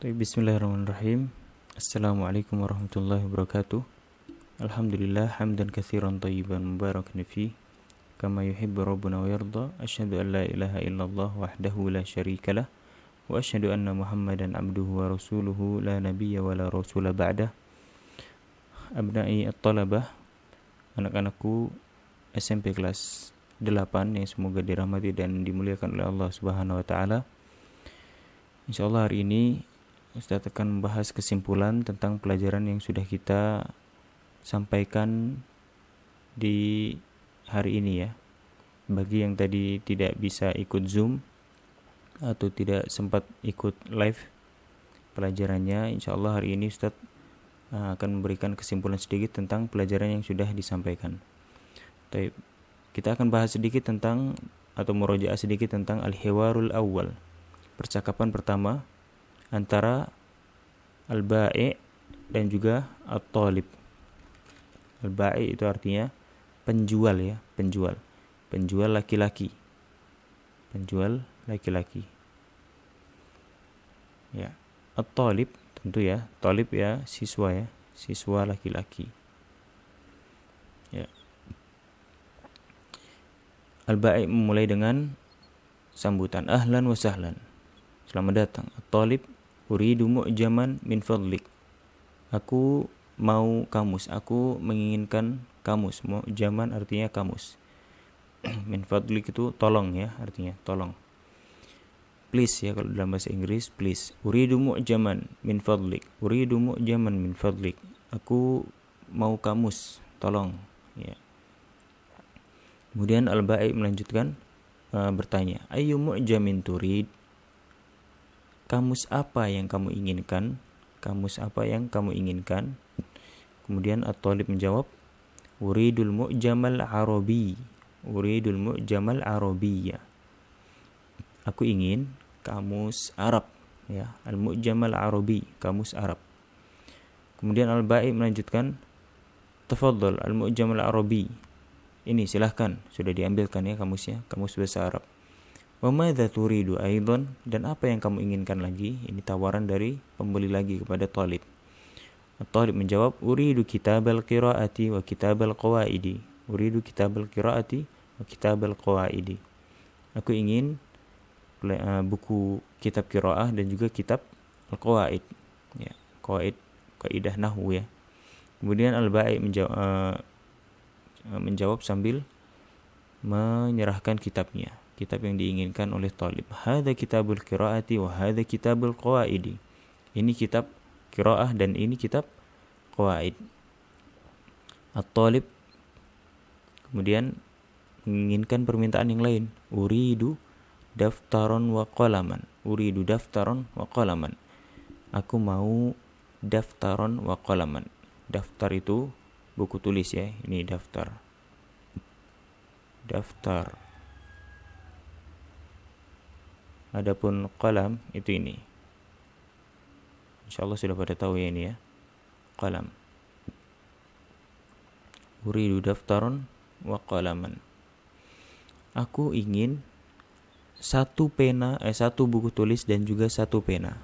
Bismillahirrahmanirrahim. Assalamualaikum warahmatullahi wabarakatuh. Alhamdulillah hamdan katsiran thayyiban mubarakan fi kama yuhibbu rabbuna wa yarda. Asyhadu an la ilaha illallah wahdahu la syarikalah wa asyhadu anna Muhammadan abduhu wa rasuluhu la nabiyya wa la rasula ba'dah. Abna'i at-talabah, anak-anakku SMP kelas 8 yang semoga dirahmati dan dimuliakan oleh Allah Subhanahu wa taala. Insyaallah hari ini Ustaz akan membahas kesimpulan tentang pelajaran yang sudah kita sampaikan di hari ini ya. Bagi yang tadi tidak bisa ikut Zoom atau tidak sempat ikut live pelajarannya, insyaallah hari ini Ustaz akan memberikan kesimpulan sedikit tentang pelajaran yang sudah disampaikan. Kita akan bahas sedikit tentang atau murojaah sedikit tentang al-hiwarul awwal. Percakapan pertama antara al-ba'i' dan juga at-talib. Al-ba'i' itu artinya penjual ya, penjual laki-laki. Penjual laki-laki. Ya. At-talib tentu ya, talib ya, siswa laki-laki. Ya. Al-ba'i' memulai dengan sambutan ahlan wa sahlan. Selamat datang. At-talib uridu mu'jaman min fadlik. Aku mau kamus, aku menginginkan kamus. Mu'jaman artinya kamus. Min fadlik itu tolong ya, artinya tolong. Please ya kalau dalam bahasa Inggris, please. Uridu mu'jaman min fadlik. Uridu mu'jaman min fadlik. Aku mau kamus, tolong ya. Kemudian al-ba'i melanjutkan bertanya, ayyu mu'jamin turid? Kamus apa yang kamu inginkan? Kamus apa yang kamu inginkan? Kemudian at-talib menjawab, uridul mu'jamal arabi. Uridul mu'jamal arabiyya. Aku ingin kamus Arab ya, al-mu'jamal arabi, kamus Arab. Kemudian al-ba'i melanjutkan, tafadhal al-mu'jamal arabi. Ini silahkan, sudah diambilkan ya kamusnya, kamus bahasa Arab. Wa madza turidu aidan, dan apa yang kamu inginkan lagi? Ini tawaran dari pembeli lagi kepada talib. Talib menjawab, uridu kitabal qiraati wa kitabal qawaidi. Uridu kitabal qiraati wa kitabal qawaidi. Aku ingin buku kitab qiraah dan juga kitab al-qawaid. Ya, qawaid kaidah nahwu ya. Kemudian al-ba'i menjawab sambil menyerahkan kitabnya, kitab yang diinginkan oleh talib. Hadza kitabul qiraati wa hadza kitabul qawaidi. Ini kitab qiraah dan ini kitab qawaid. At-talib kemudian menginginkan permintaan yang lain. Uridu daftaron wa qalaman. Uridu daftaron wa qalaman. Aku mau daftaron wa qalaman. Daftar itu buku tulis ya. Ini daftar. Daftar. Adapun qalam itu ini. Insyaallah sudah pada tahu ya ini ya. Qalam. Uridu daftaron wa qalaman. Aku ingin satu buku tulis dan juga satu pena.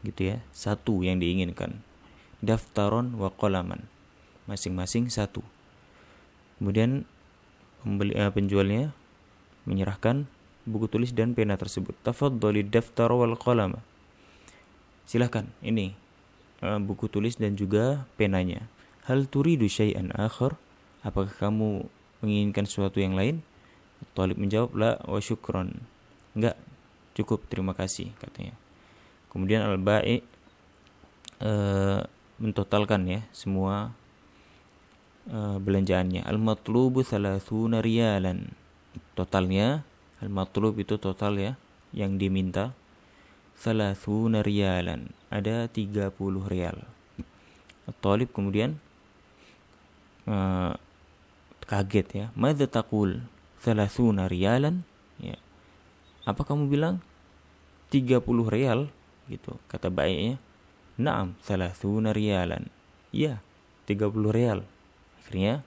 Gitu ya. Satu yang diinginkan. Daftaron wa qalaman. Masing-masing satu. Kemudian penjualnya menyerahkan buku tulis dan pena tersebut. Tafadhali daftar wal qalama. Silakan, ini buku tulis dan juga penanya. Hal turidu syai'an akhar? Apakah kamu menginginkan sesuatu yang lain? Talib menjawab, la wa syukran. Enggak, cukup, terima kasih katanya. Kemudian al-ba'i mentotalkan ya semua belanjaannya. Al-matlubu 30 riyalan. Totalnya al-matlub itu total ya, yang diminta 30 riyalan. Ada 30 rial. At-talib kemudian kaget ya. Madza taqul 30 riyalan? Ya. Apa kamu bilang? 30 rial gitu, kata baiknya. Naam, 30 riyalan. Ya, 30 rial. Akhirnya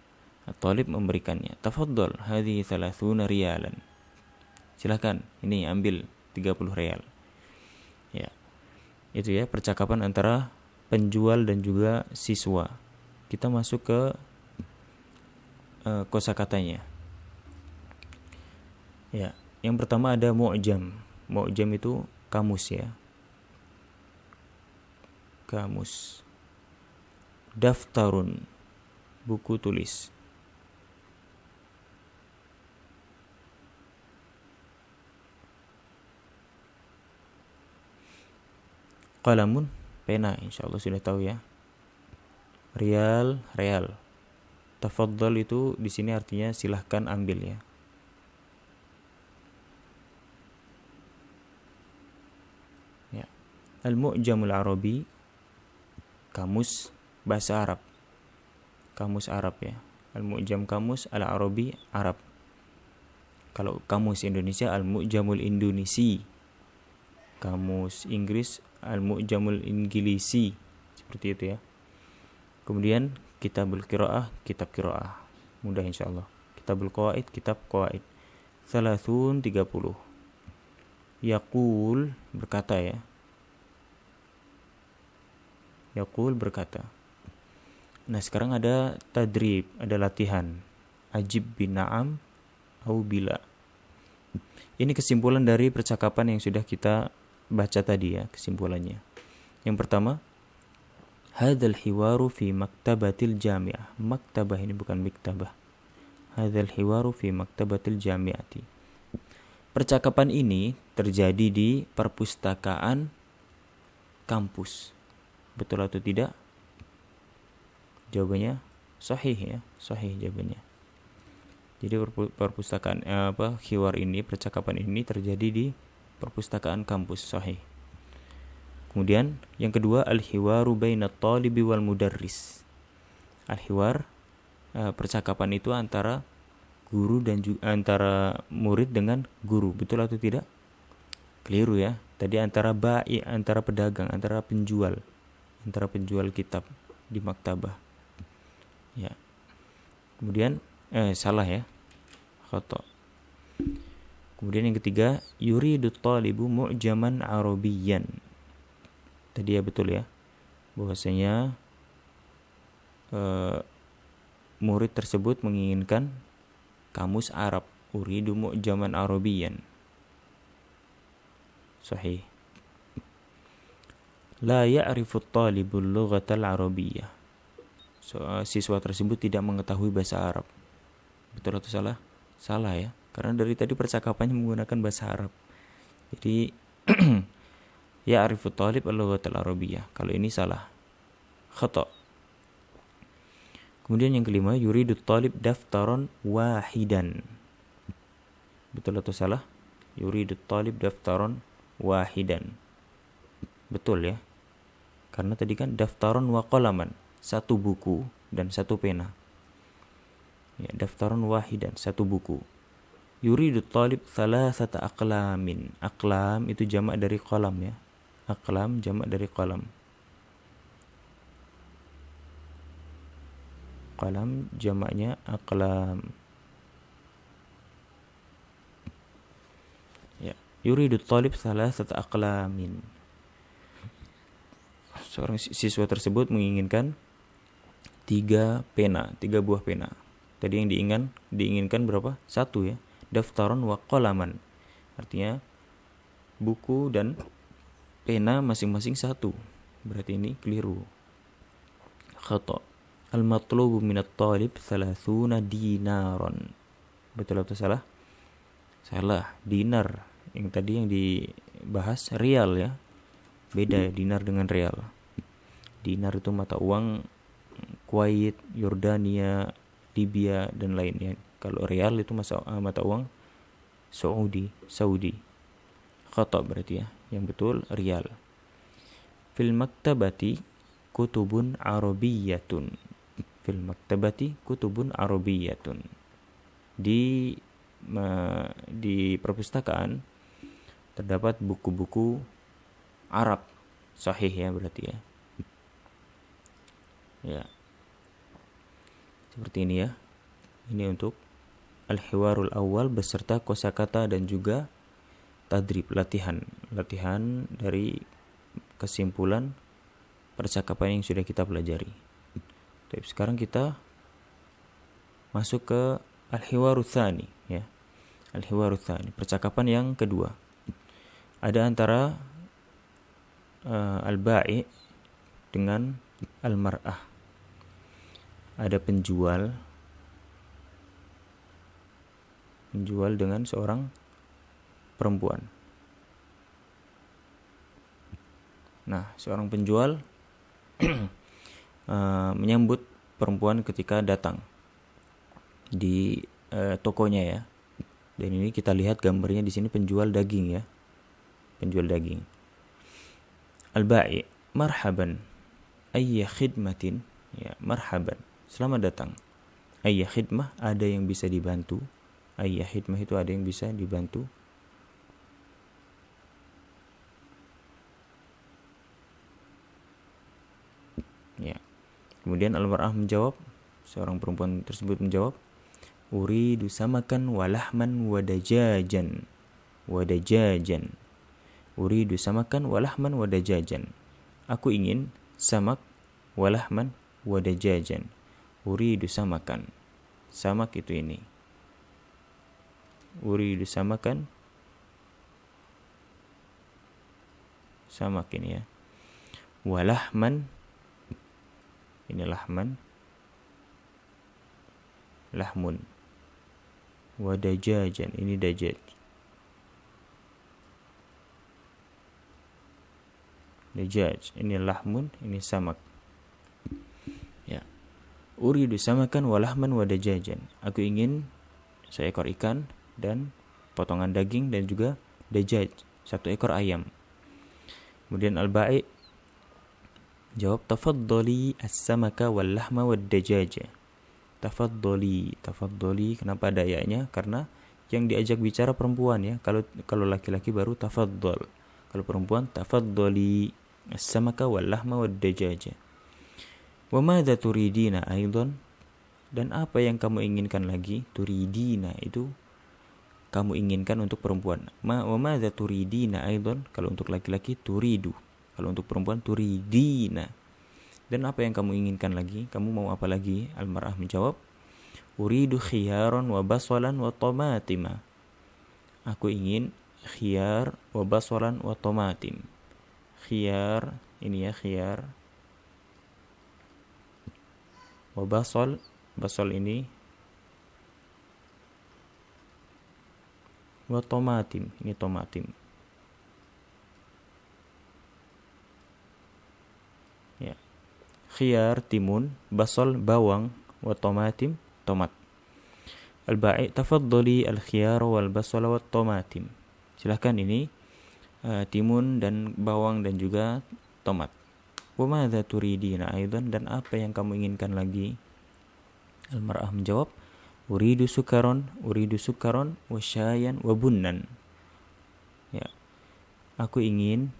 At-talib memberikannya. Tafadhal, hadhihi 30 riyalan. Silakan, ini ambil 30 rial. Ya. Itu ya, percakapan antara penjual dan juga siswa. Kita masuk ke kosakatanya. Ya, yang pertama ada mu'jam. Mu'jam itu kamus ya. Kamus. Daftarun, buku tulis. Qalamun, pena, insyaallah sudah tahu ya. Rial, real. Tafaddal itu di sini artinya silahkan ambil ya. Ya. Al-Mu'jamul Arabi, kamus bahasa Arab. Kamus Arab ya. Al-Mu'jam kamus Al-Arabi Arab. Kalau kamus Indonesia Al-Mu'jamul Indonesi. Kamus Inggris Al-Mu'jamul Inggilisi. Seperti itu ya. Kemudian kitabul qiraah, kitab qiraah. Mudah insyaallah. Kitabul qawaid, kitab qawaid. 30. Yaqul, berkata ya. Yaqul, berkata. Nah, sekarang ada tadrib, ada latihan. Ajib bin na'am au bila. Ini kesimpulan dari percakapan yang sudah kita baca tadi ya, kesimpulannya. Yang pertama, hadzal hiwaru fi maktabatil jami'ah. Maktabah ini bukan miktabah. Hadzal hiwaru fi maktabatil jami'ati. Percakapan ini terjadi di perpustakaan kampus. Betul atau tidak? Jawabannya sahih ya, sahih jawabannya. Jadi perpustakaan hiwar ini, percakapan ini terjadi di perpustakaan kampus, sahih. Kemudian yang kedua, al-hiwaru bainat talibi wal mudarris. Al-hiwar, percakapan itu antara guru dan juga antara murid dengan guru. Betul atau tidak? Keliru ya. Tadi antara ba'i, antara pedagang, antara penjual kitab di maktabah. Ya. Kemudian salah ya. Khata. Kemudian yang ketiga, yuridu talibu mu'jaman arabiyyan. Tadi ya betul ya. Bahwasanya murid tersebut menginginkan kamus Arab. Uridu mu'jaman arabiyyan. Sahih. La ya'rifu at-talibul lughatal arabiyyah. Siswa tersebut tidak mengetahui bahasa Arab. Betul atau salah? Salah ya. Karena dari tadi percakapannya menggunakan bahasa Arab. Jadi ya'rifu at-talib al-lughatal arabiyyah. Kalau ini salah. Khata. Kemudian yang kelima, yuridu at-talib daftaran wahidan. Betul atau salah? Yuridu at-talib daftaran wahidan. Betul ya. Karena tadi kan daftaran wa qalaman, satu buku dan satu pena. Ya, daftaran wahidan, satu buku. Yuridu talib thalathata aqlamin. Aqlam itu jamak dari qalam ya. Aqlam jamak dari qalam. Qalam jamaknya aqlam. Ya, yuridu talib thalathata aqlamin. Seorang siswa tersebut menginginkan 3 buah pena. Tadi yang diinginkan berapa? 1 ya. Daftaran wa qalaman. Artinya buku dan pena masing-masing 1. Berarti ini keliru. Khata. Al-matlubu minat talib 30 dinaran. Betul atau salah? Salah. Dinar. Yang tadi yang dibahas rial ya. Beda ya, dinar dengan rial. Dinar itu mata uang Kuwait, Yordania, Libya dan lainnya. Kalau rial itu mata uang Saudi. Khata berarti ya. Yang betul rial. Fil maktabati kutubun arabiyyatun. Fil maktabati kutubun arabiyyatun. Di perpustakaan terdapat buku-buku Arab. Sahih ya berarti ya. Ya. Seperti ini ya. Ini untuk al-hiwarul awal beserta kosakata dan juga tadrib, latihan dari kesimpulan percakapan yang sudah kita pelajari. Tapi sekarang kita masuk ke al-hiwaru tsani, ya. Al-hiwaru tsani, percakapan yang kedua. Ada antara al-ba'i dengan al-mar'ah. Ada penjual dengan seorang perempuan. Nah, seorang penjual menyambut perempuan ketika datang di tokonya, ya. Dan ini kita lihat gambarnya di sini penjual daging, ya. Penjual daging. Al-ba'i, marhaban, ayya khidmatin, ya, marhaban, selamat datang. Ayya khidmah, ada yang bisa dibantu. Ayya khidmah itu ada yang bisa dibantu. Ya. Kemudian al-mar'ah menjawab, seorang perempuan tersebut menjawab, uridu samakan walahman wadajajan. Wadajajan. Uridu samakan walahman wadajajan. Aku ingin samak walahman wadajajan. Uridu samakan. Samak itu ini. Uridu samakan. Samak ini, ya. Walahman. Ini lahman. Lahmun. Wadajajan. Ini dajaj. Dajaj. Ini lahmun. Ini samak. Ya. Uridu samakan walahman wadajajan. Aku ingin seekor ikan dan potongan daging dan juga dajaj, satu ekor ayam. Kemudian al-ba'i jawab, tafaddali as-samaka wal lahma wad dajaja. Tafaddali. Kenapa ada ya-nya? Karena yang diajak bicara perempuan, ya. Kalau laki-laki baru tafaddal. Kalau perempuan tafaddali as-samaka wal lahma wad dajaja. Wa madza turidina aidan? Dan apa yang kamu inginkan lagi? Turidina itu kamu inginkan untuk perempuan. Wa madza turidina aidan? Kalau untuk laki-laki turidu. Kalau untuk perempuan turidina. Dan apa yang kamu inginkan lagi? Kamu mau apa lagi? Al-mar'ah menjawab, uridu khiyaran wa basalan wa tomatima. Aku ingin khiyar wa basalan wa tomatim. Khiyar, ini ya, khiyar. Wa basal ini. Wa tomatim, ini tomatim. Ya. Khiyar timun, basal bawang, wa tomatim tomat. Al-ba'i, tafaddali al-khiyar wal basal wa tomatim. Silakan ini timun dan bawang dan juga tomat. Wa madza turidina aidan? Dan apa yang kamu inginkan lagi? Al-mar'ah menjawab, uridu sukaron wa syayan wa bunnan. Ya. Aku ingin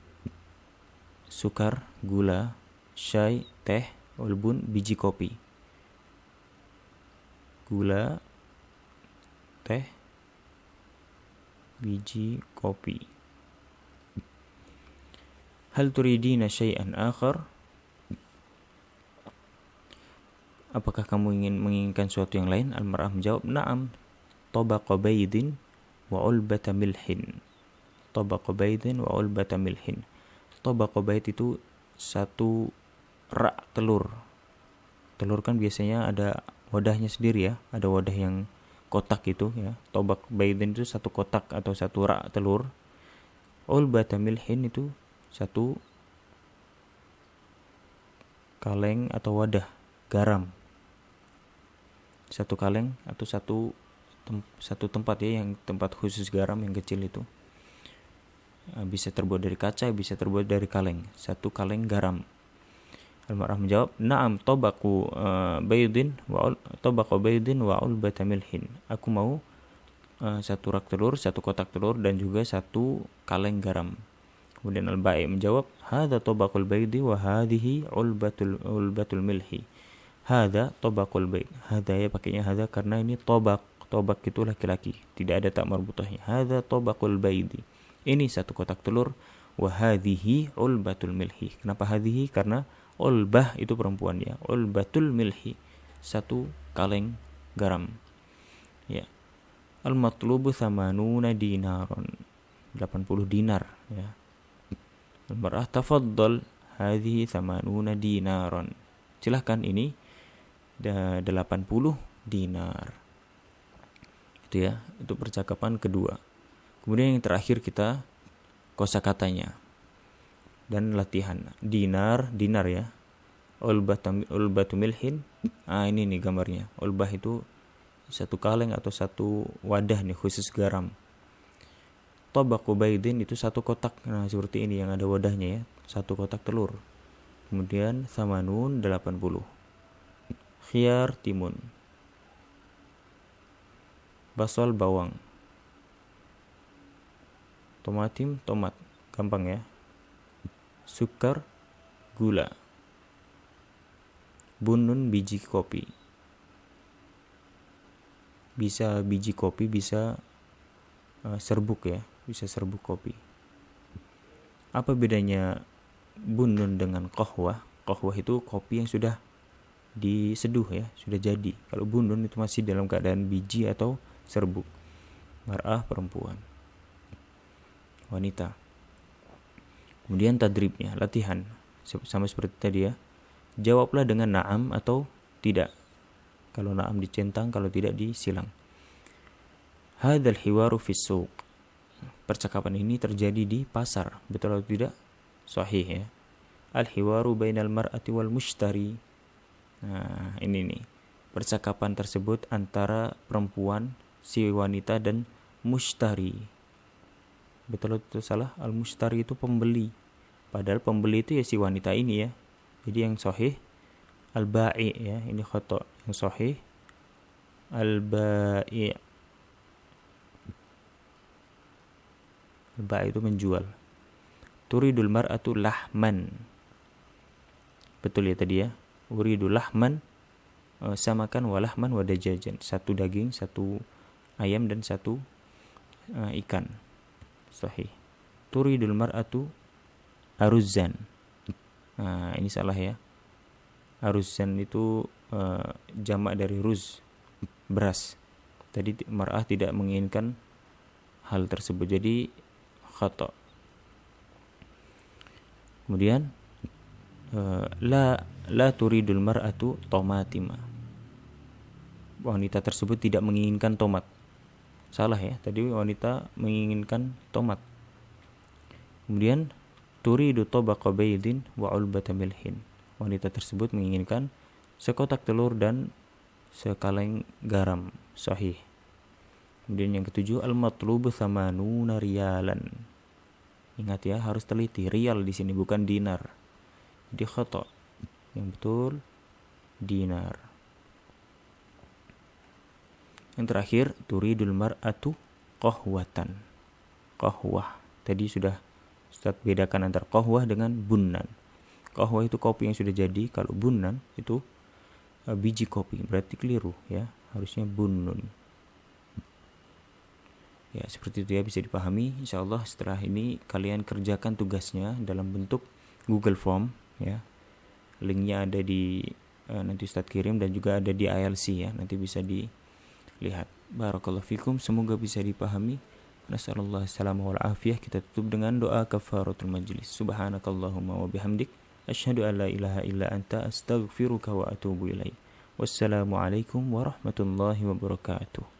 sukar, gula, syai, teh, walbun, biji kopi. Gula, teh, biji kopi. Hal turidina syai'an akhar? Apakah kamu menginginkan sesuatu yang lain? Al-mar'ah menjawab, na'am, tabaqa baydin wa ulbata milhin. Tabaqa baydin wa ulbata milhin. Tabaqa bayd itu satu rak telur. Telur kan biasanya ada wadahnya sendiri, ya. Ada wadah yang kotak itu, ya. Tobak baydin itu satu kotak atau satu rak telur. Ulbata milhin itu satu kaleng atau wadah garam. Satu kaleng atau satu tempat, ya, yang tempat khusus garam yang kecil itu. Bisa terbuat dari kaca, bisa terbuat dari kaleng. Satu kaleng garam. Al-mar'ah menjawab, na'am tabaqu baydin wa ulbata milhin. Aku mau satu rak telur, satu kotak telur dan juga satu kaleng garam. Kemudian al-ba'i menjawab, hadza tabaqul baydi wa hadhihi ulbatul milhi. Hadza tabaqul bayd. Hadza, ya, pakainya hadza karena ini tabaq. Tabaq itu laki-laki, tidak ada tak marbutahnya. Hadza tabaqul baydi. Ini satu kotak telur, wa hadhihi ulbatul milhi. Kenapa hadhihi? Karena ulbah itu perempuan ya. Ulbatul milhi, satu kaleng garam. Ya. Al-matlubu thamanuna dinaron, 80 dinar ya. Al-mar'ah tafaddal, hadhihi thamanuna dinaron. Silahkan, ini 80 dinar. Itu ya, itu percakapan kedua. Kemudian yang terakhir kita kosakatanya dan latihan. Dinar ya. Ulbatu milhin. Ini nih gambarnya. Ulbah itu satu kaleng atau satu wadah nih khusus garam. Tabaqu baydin itu satu kotak. Nah, seperti ini yang ada wadahnya ya. Satu kotak telur. Kemudian samanun 80. Khiyar timun. Basal bawang. Tomatim tomat. Gampang ya. Sukar gula. Bunun biji kopi. Bisa biji kopi, bisa serbuk ya, bisa serbuk kopi. Apa bedanya bunun dengan kohwah? Kohwah itu kopi yang sudah diseduh ya, sudah jadi. Kalau bunun itu masih dalam keadaan biji atau serbuk. Mar'ah perempuan, wanita. Kemudian tadribnya, latihan. Sama seperti tadi ya. Jawablah dengan na'am atau tidak. Kalau na'am dicentang, kalau tidak disilang. Hadzal hiwaru fis suq. Percakapan ini terjadi di pasar. Betul atau tidak? Sahih ya. Al hiwaru bainal mar'ati wal mushtari. Nah, ini nih. Percakapan tersebut antara perempuan, si wanita, dan mushtari. Betul atau salah? Al mushtari itu pembeli. Padahal pembeli itu ya si wanita ini ya. Jadi yang sahih al-ba'i ya, ini khata. Yang sahih al-ba'i. Al-ba'i itu menjual. Turidul mar'atu lahman. Betul ya tadi ya. Uridul lahman, samakan walahman wadajajan. Satu daging, satu ayam, dan satu ikan. Sahih. Turidul mar'atu aruzan. Nah, ini salah ya. Aruzan itu jamak dari ruz, beras. Tadi mar'ah tidak menginginkan hal tersebut, jadi khata. Kemudian la turidul mar'atu tomatima. Wanita tersebut tidak menginginkan tomat. Salah ya, tadi wanita menginginkan tomat. Kemudian turidu tabaqa baydin wa ulbata milhin. Wanita tersebut menginginkan sekotak telur dan sekaleng garam. Sahih. Kemudian yang ketujuh, al-matlubu thamanuna riyalan. Ingat ya, harus teliti. Riyal di sini bukan dinar. Jadi khata. Yang betul dinar. Yang terakhir, turidul mar'atu qahwatan. Qahwah. Tadi sudah Ustaz bedakan antara qahwah dengan bunnan. Qahwah itu kopi yang sudah jadi. Kalau bunnan itu biji kopi. Berarti keliru ya. Harusnya bunnun. Ya, seperti itu ya, bisa dipahami. Insyaallah setelah ini kalian kerjakan tugasnya dalam bentuk Google Form ya. Linknya ada di nanti Ustaz kirim, dan juga ada di ILC ya. Nanti bisa dilihat. Barakallahu fikum, semoga bisa dipahami. Nasallallahu alaihi wal afiyah. Kita tutup dengan doa kafaratul majlis. Subhanakallahumma wa bihamdik, asyhadu an la ilaha illa anta, astaghfiruka wa atubu ilaik. Wassalamualaikum warahmatullahi wabarakatuh.